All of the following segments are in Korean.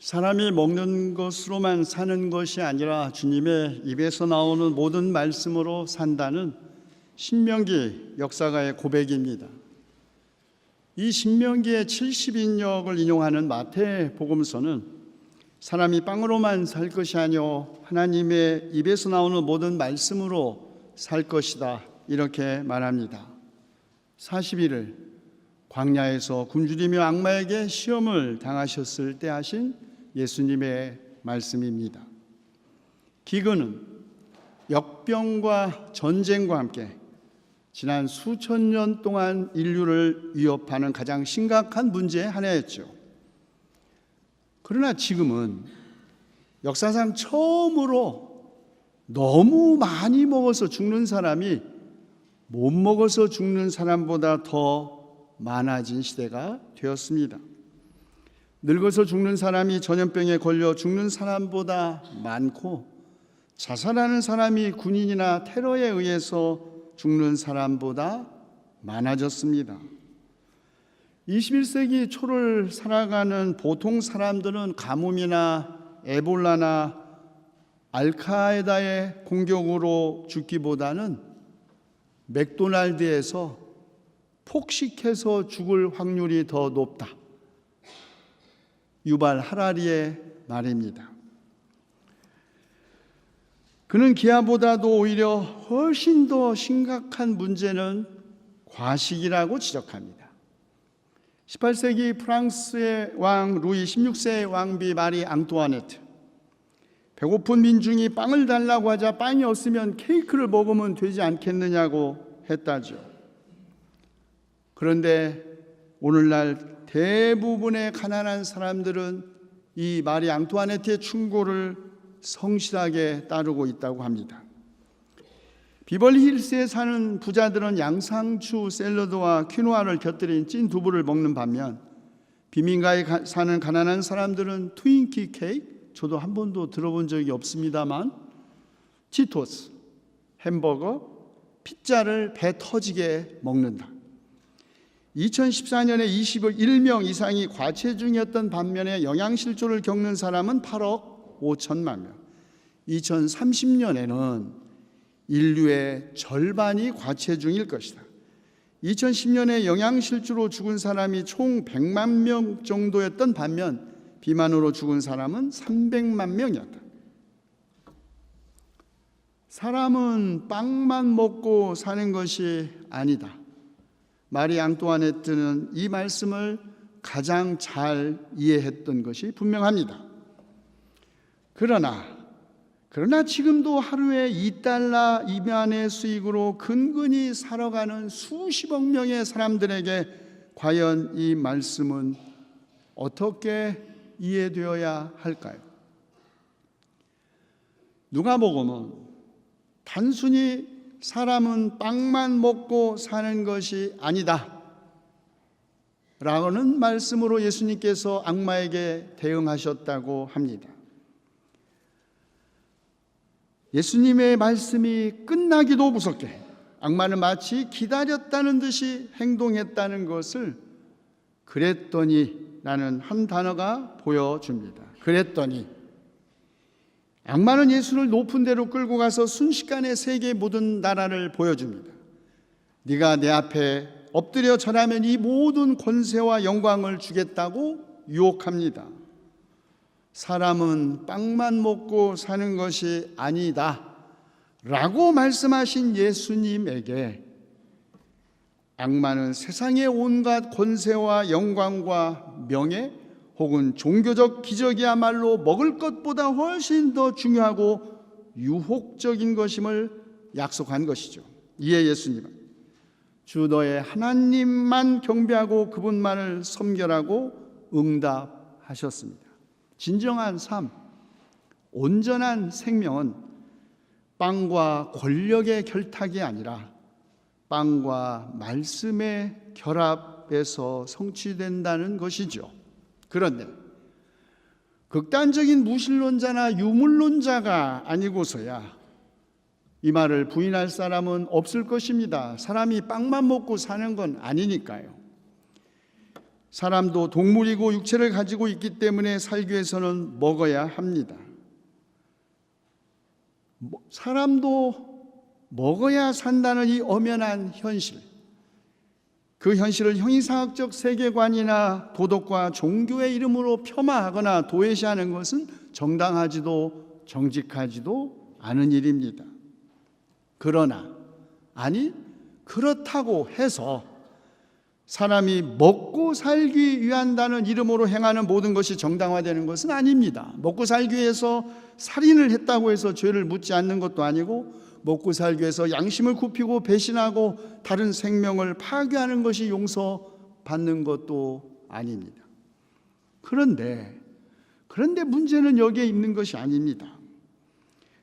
사람이 먹는 것으로만 사는 것이 아니라 주님의 입에서 나오는 모든 말씀으로 산다는 신명기 역사가의 고백입니다. 이 신명기의 70인역을 인용하는 마태복음서는 사람이 빵으로만 살 것이 아니요 하나님의 입에서 나오는 모든 말씀으로 살 것이다, 이렇게 말합니다. 40일을 광야에서 굶주리며 악마에게 시험을 당하셨을 때 하신 예수님의 말씀입니다. 기근은 역병과 전쟁과 함께 지난 수천 년 동안 인류를 위협하는 가장 심각한 문제의 하나였죠. 그러나 지금은 역사상 처음으로 너무 많이 먹어서 죽는 사람이 못 먹어서 죽는 사람보다 더 많아진 시대가 되었습니다. 늙어서 죽는 사람이 전염병에 걸려 죽는 사람보다 많고, 자살하는 사람이 군인이나 테러에 의해서 죽는 사람보다 많아졌습니다. 21세기 초를 살아가는 보통 사람들은 가뭄이나 에볼라나 알카에다의 공격으로 죽기보다는 맥도날드에서 폭식해서 죽을 확률이 더 높다, 유발 하라리의 말입니다. 그는 기아보다도 오히려 훨씬 더 심각한 문제는 과식이라고 지적합니다. 18세기 프랑스의 왕 루이 16세의 왕비 마리 앙뚜아네트, 배고픈 민중이 빵을 달라고 하자 빵이 없으면 케이크를 먹으면 되지 않겠느냐고 했다죠. 그런데 오늘날 대부분의 가난한 사람들은 이 마리 앙뚜아네트의 충고를 성실하게 따르고 있다고 합니다. 비벌리 힐스에 사는 부자들은 양상추 샐러드와 퀴노아를 곁들인 찐 두부를 먹는 반면, 비민가에 사는 가난한 사람들은 트윈키 케이크, 저도 한 번도 들어본 적이 없습니다만, 치토스, 햄버거, 피자를 배 터지게 먹는다. 2014년에 21명 이상이 과체중이었던 반면에 영양실조를 겪는 사람은 8억 5천만 명. 2030년에는 인류의 절반이 과체중일 것이다. 2010년에 영양실조로 죽은 사람이 총 100만 명 정도였던 반면 비만으로 죽은 사람은 300만 명이었다. 사람은 빵만 먹고 사는 것이 아니다. 마리 앙뚜아네트는 이 말씀을 가장 잘 이해했던 것이 분명합니다. 그러나 지금도 하루에 $2 이만의 수익으로 근근히 살아가는 수십억 명의 사람들에게 과연 이 말씀은 어떻게 이해되어야 할까요? 누가복음은 단순히 사람은 빵만 먹고 사는 것이 아니다 라는 말씀으로 예수님께서 악마에게 대응하셨다고 합니다. 예수님의 말씀이 끝나기도 무섭게 악마는 마치 기다렸다는 듯이 행동했다는 것을 그랬더니 라는 한 단어가 보여줍니다. 그랬더니 악마는 예수를 높은 데로 끌고 가서 순식간에 세계 모든 나라를 보여줍니다. 네가 내 앞에 엎드려 절하면 이 모든 권세와 영광을 주겠다고 유혹합니다. 사람은 빵만 먹고 사는 것이 아니다 라고 말씀하신 예수님에게 악마는 세상의 온갖 권세와 영광과 명예 혹은 종교적 기적이야말로 먹을 것보다 훨씬 더 중요하고 유혹적인 것임을 약속한 것이죠. 이에 예수님은 주 너의 하나님만 경배하고 그분만을 섬겨라고 응답하셨습니다. 진정한 삶, 온전한 생명은 빵과 권력의 결탁이 아니라 빵과 말씀의 결합에서 성취된다는 것이죠. 그런데 극단적인 무신론자나 유물론자가 아니고서야 이 말을 부인할 사람은 없을 것입니다. 사람이 빵만 먹고 사는 건 아니니까요. 사람도 동물이고 육체를 가지고 있기 때문에 살기 위해서는 먹어야 합니다. 사람도 먹어야 산다는 이 엄연한 현실, 그 현실을 형이상학적 세계관이나 도덕과 종교의 이름으로 폄하하거나 도외시하는 것은 정당하지도 정직하지도 않은 일입니다. 그러나 그렇다고 해서 사람이 먹고 살기 위한다는 이름으로 행하는 모든 것이 정당화되는 것은 아닙니다. 먹고 살기 위해서 살인을 했다고 해서 죄를 묻지 않는 것도 아니고, 먹고 살기 위해서 양심을 굽히고 배신하고 다른 생명을 파괴하는 것이 용서받는 것도 아닙니다. 그런데 문제는 여기에 있는 것이 아닙니다.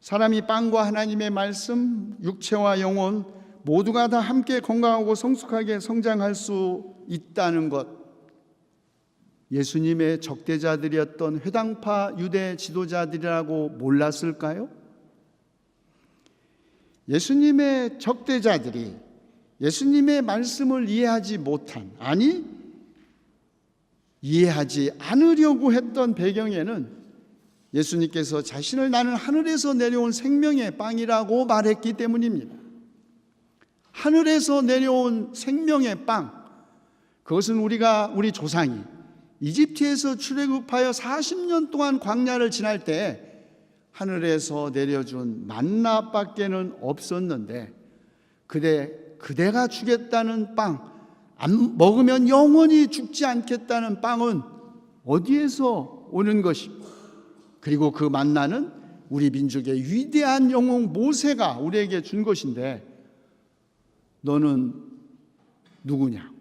사람이 빵과 하나님의 말씀, 육체와 영혼 모두가 다 함께 건강하고 성숙하게 성장할 수 있다는 것, 예수님의 적대자들이었던 회당파 유대 지도자들이라고 몰랐을까요? 예수님의 적대자들이 예수님의 말씀을 이해하지 못한, 이해하지 않으려고 했던 배경에는 예수님께서 자신을 나는 하늘에서 내려온 생명의 빵이라고 말했기 때문입니다. 하늘에서 내려온 생명의 빵, 그것은 우리 조상이 이집트에서 출애굽하여 40년 동안 광야를 지날 때 하늘에서 내려준 만나밖에는 없었는데, 그대가 주겠다는 빵, 먹으면 영원히 죽지 않겠다는 빵은 어디에서 오는 것이고, 그리고 그 만나는 우리 민족의 위대한 영웅 모세가 우리에게 준 것인데, 너는 누구냐?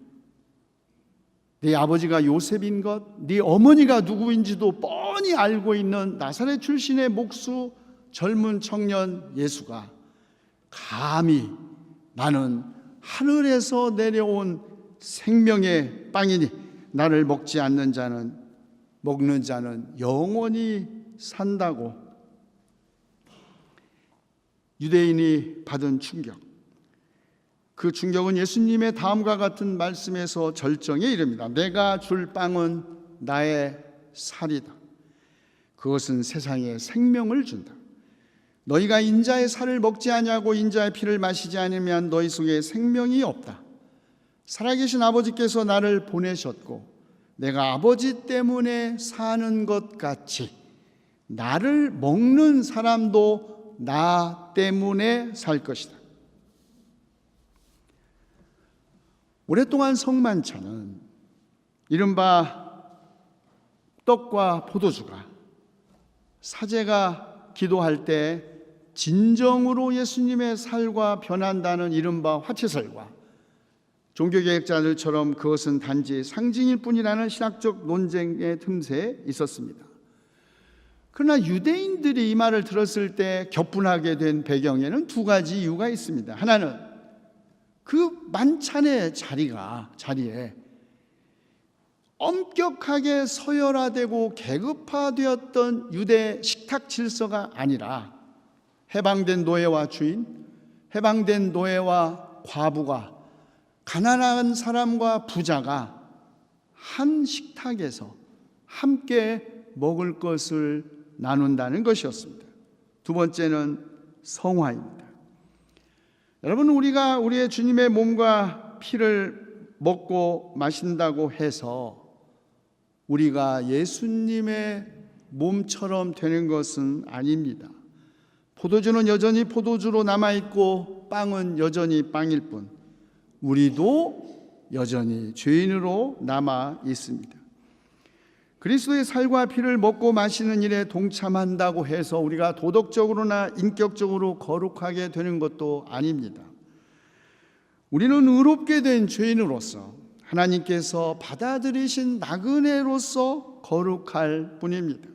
네 아버지가 요셉인 것, 네 어머니가 누구인지도 뻔히 알고 있는 나사렛 출신의 목수 젊은 청년 예수가 감히 나는 하늘에서 내려온 생명의 빵이니 나를 먹는 자는 영원히 산다고, 유대인이 받은 충격, 그 충격은 예수님의 다음과 같은 말씀에서 절정에 이릅니다. 내가 줄 빵은 나의 살이다. 그것은 세상에 생명을 준다. 너희가 인자의 살을 먹지 아니하고 인자의 피를 마시지 않으면 너희 속에 생명이 없다. 살아계신 아버지께서 나를 보내셨고 내가 아버지 때문에 사는 것 같이 나를 먹는 사람도 나 때문에 살 것이다. 오랫동안 성만찬은 이른바 떡과 포도주가, 사제가 기도할 때 진정으로 예수님의 살과 변한다는 이른바 화채살과, 종교개혁자들처럼 그것은 단지 상징일 뿐이라는 신학적 논쟁의 틈새에 있었습니다. 그러나 유대인들이 이 말을 들었을 때 격분하게 된 배경에는 두 가지 이유가 있습니다. 하나는 그 만찬의 자리에 엄격하게 서열화되고 계급화되었던 유대 식탁 질서가 아니라 해방된 노예와 주인, 해방된 노예와 과부가, 가난한 사람과 부자가 한 식탁에서 함께 먹을 것을 나눈다는 것이었습니다. 두 번째는 성화입니다. 여러분, 우리가 우리의 주님의 몸과 피를 먹고 마신다고 해서 우리가 예수님의 몸처럼 되는 것은 아닙니다. 포도주는 여전히 포도주로 남아있고 빵은 여전히 빵일 뿐, 우리도 여전히 죄인으로 남아 있습니다. 그리스도의 살과 피를 먹고 마시는 일에 동참한다고 해서 우리가 도덕적으로나 인격적으로 거룩하게 되는 것도 아닙니다. 우리는 의롭게 된 죄인으로서 하나님께서 받아들이신 나그네로서 거룩할 뿐입니다.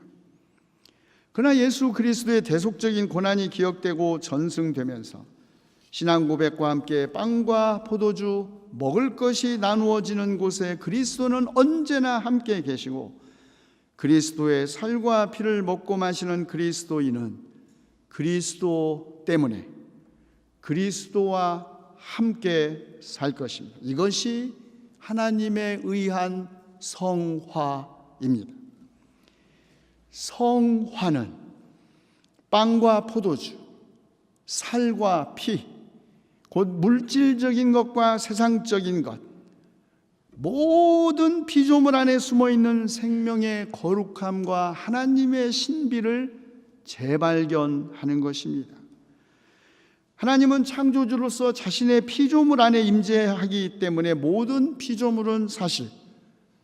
그러나 예수 그리스도의 대속적인 고난이 기억되고 전승되면서 신앙 고백과 함께 빵과 포도주, 먹을 것이 나누어지는 곳에 그리스도는 언제나 함께 계시고, 그리스도의 살과 피를 먹고 마시는 그리스도인은 그리스도 때문에 그리스도와 함께 살 것입니다. 이것이 하나님에 의한 성화입니다. 성화는 빵과 포도주, 살과 피, 곧 물질적인 것과 세상적인 것, 모든 피조물 안에 숨어있는 생명의 거룩함과 하나님의 신비를 재발견하는 것입니다. 하나님은 창조주로서 자신의 피조물 안에 임재하기 때문에 모든 피조물은 사실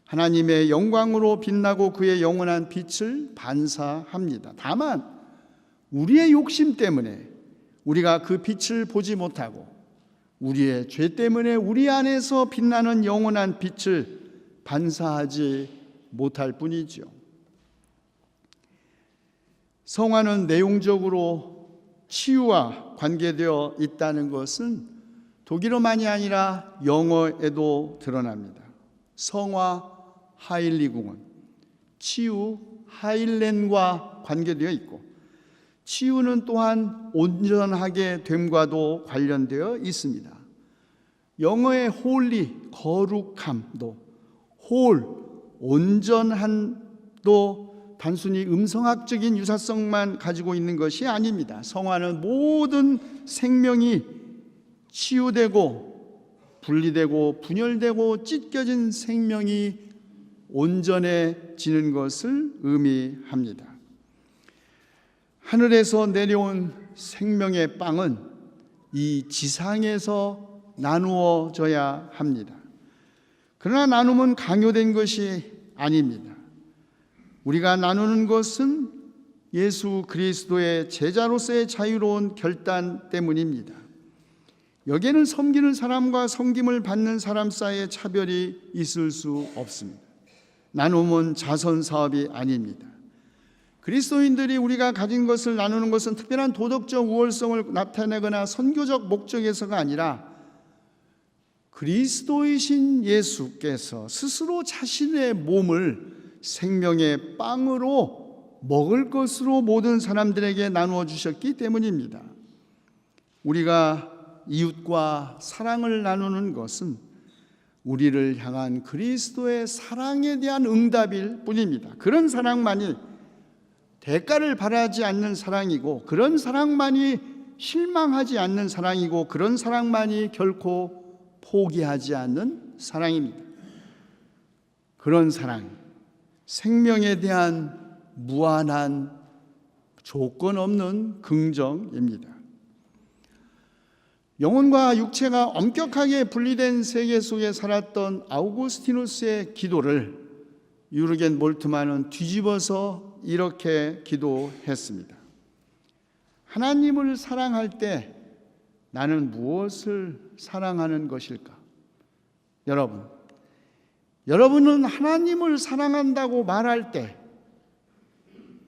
하나님의 영광으로 빛나고 그의 영원한 빛을 반사합니다. 다만 우리의 욕심 때문에 우리가 그 빛을 보지 못하고 우리의 죄 때문에 우리 안에서 빛나는 영원한 빛을 반사하지 못할 뿐이죠. 성화는 내용적으로 치유와 관계되어 있다는 것은 독일어만이 아니라 영어에도 드러납니다. 성화 하일리궁은 치유 하일렌과 관계되어 있고, 치유는 또한 온전하게 됨과도 관련되어 있습니다. 영어의 홀리, 거룩함도, 홀, 온전함도 단순히 음성학적인 유사성만 가지고 있는 것이 아닙니다. 성화는 모든 생명이 치유되고 분리되고 분열되고 찢겨진 생명이 온전해지는 것을 의미합니다. 하늘에서 내려온 생명의 빵은 이 지상에서 나누어져야 합니다. 그러나 나눔은 강요된 것이 아닙니다. 우리가 나누는 것은 예수 그리스도의 제자로서의 자유로운 결단 때문입니다. 여기에는 섬기는 사람과 섬김을 받는 사람 사이의 차별이 있을 수 없습니다. 나눔은 자선 사업이 아닙니다. 그리스도인들이 우리가 가진 것을 나누는 것은 특별한 도덕적 우월성을 나타내거나 선교적 목적에서가 아니라 그리스도이신 예수께서 스스로 자신의 몸을 생명의 빵으로 먹을 것으로 모든 사람들에게 나누어 주셨기 때문입니다. 우리가 이웃과 사랑을 나누는 것은 우리를 향한 그리스도의 사랑에 대한 응답일 뿐입니다. 그런 사랑만이 대가를 바라지 않는 사랑이고, 그런 사랑만이 실망하지 않는 사랑이고, 그런 사랑만이 결코 포기하지 않는 사랑입니다. 그런 사랑, 생명에 대한 무한한 조건 없는 긍정입니다. 영혼과 육체가 엄격하게 분리된 세계 속에 살았던 아우구스티누스의 기도를 유르겐 몰트만은 뒤집어서 이렇게 기도했습니다. 하나님을 사랑할 때 나는 무엇을 사랑하는 것일까? 여러분은 하나님을 사랑한다고 말할 때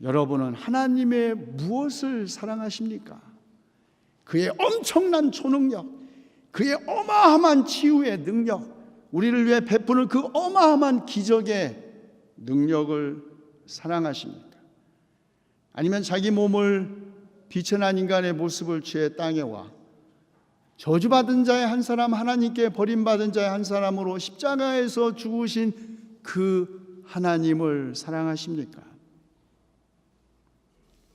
여러분은 하나님의 무엇을 사랑하십니까? 그의 엄청난 초능력, 그의 어마어마한 치유의 능력, 우리를 위해 베푸는 그 어마어마한 기적의 능력을 사랑하십니까? 아니면 자기 몸을 비천한 인간의 모습을 취해 땅에 와 저주받은 자의 한 사람, 하나님께 버림받은 자의 한 사람으로 십자가에서 죽으신 그 하나님을 사랑하십니까?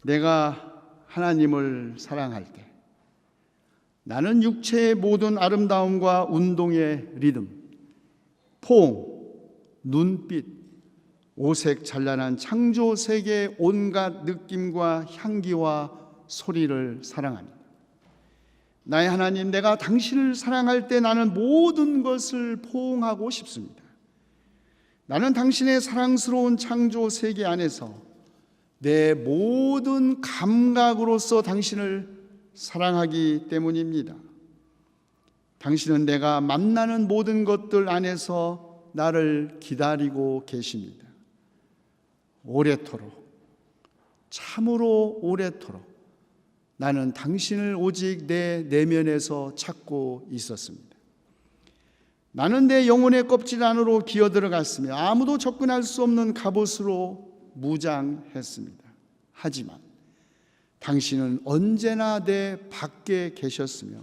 내가 하나님을 사랑할 때 나는 육체의 모든 아름다움과 운동의 리듬, 포옹, 눈빛, 오색 찬란한 창조 세계의 온갖 느낌과 향기와 소리를 사랑합니다. 나의 하나님, 내가 당신을 사랑할 때 나는 모든 것을 포옹하고 싶습니다. 나는 당신의 사랑스러운 창조 세계 안에서 내 모든 감각으로서 당신을 사랑하기 때문입니다. 당신은 내가 만나는 모든 것들 안에서 나를 기다리고 계십니다. 오래도록, 참으로 오래도록 나는 당신을 오직 내 내면에서 찾고 있었습니다. 나는 내 영혼의 껍질 안으로 기어들어갔으며 아무도 접근할 수 없는 갑옷으로 무장했습니다. 하지만 당신은 언제나 내 밖에 계셨으며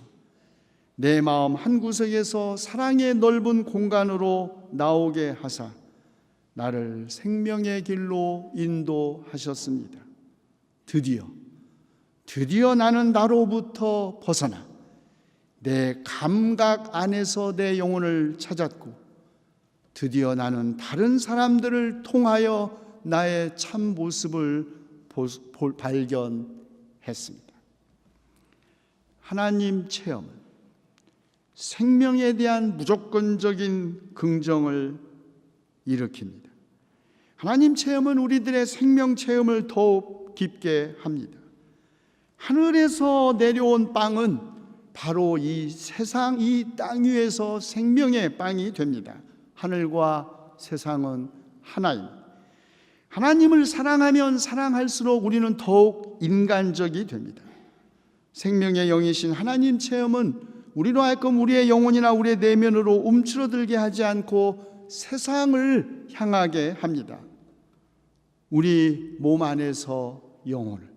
내 마음 한구석에서 사랑의 넓은 공간으로 나오게 하사 나를 생명의 길로 인도하셨습니다. 드디어 나는 나로부터 벗어나 내 감각 안에서 내 영혼을 찾았고, 드디어 나는 다른 사람들을 통하여 나의 참 모습을 발견했습니다. 하나님 체험은 생명에 대한 무조건적인 긍정을 일으킵니다. 하나님 체험은 우리들의 생명 체험을 더욱 깊게 합니다. 하늘에서 내려온 빵은 바로 이 세상, 이 땅 위에서 생명의 빵이 됩니다. 하늘과 세상은 하나입니다. 하나님을 사랑하면 사랑할수록 우리는 더욱 인간적이 됩니다. 생명의 영이신 하나님 체험은 우리로 하여금 우리의 영혼이나 우리의 내면으로 움츠러들게 하지 않고 세상을 향하게 합니다. 우리 몸 안에서 영혼을,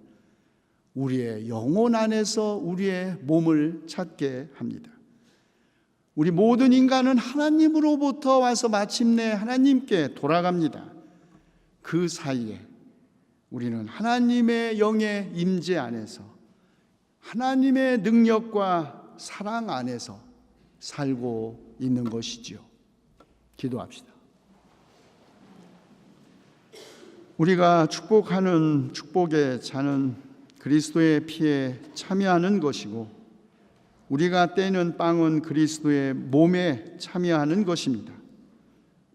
우리의 영혼 안에서 우리의 몸을 찾게 합니다. 우리 모든 인간은 하나님으로부터 와서 마침내 하나님께 돌아갑니다. 그 사이에 우리는 하나님의 영의 임재 안에서, 하나님의 능력과 사랑 안에서 살고 있는 것이지요. 기도합시다. 우리가 축복하는 축복의 잔은 그리스도의 피에 참여하는 것이고, 우리가 떼는 빵은 그리스도의 몸에 참여하는 것입니다.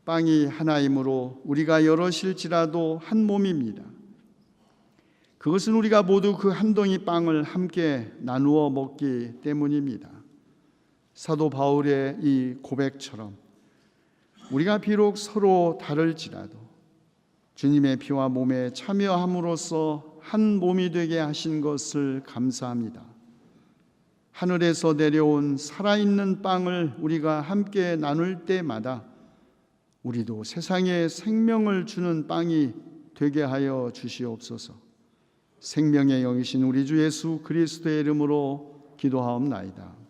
빵이 하나이므로 우리가 여럿일지라도 한 몸입니다. 그것은 우리가 모두 그 한 덩이 빵을 함께 나누어 먹기 때문입니다. 사도 바울의 이 고백처럼 우리가 비록 서로 다를지라도 주님의 피와 몸에 참여함으로써 한 몸이 되게 하신 것을 감사합니다. 하늘에서 내려온 살아있는 빵을 우리가 함께 나눌 때마다 우리도 세상에 생명을 주는 빵이 되게 하여 주시옵소서. 생명의 영이신 우리 주 예수 그리스도의 이름으로 기도하옵나이다.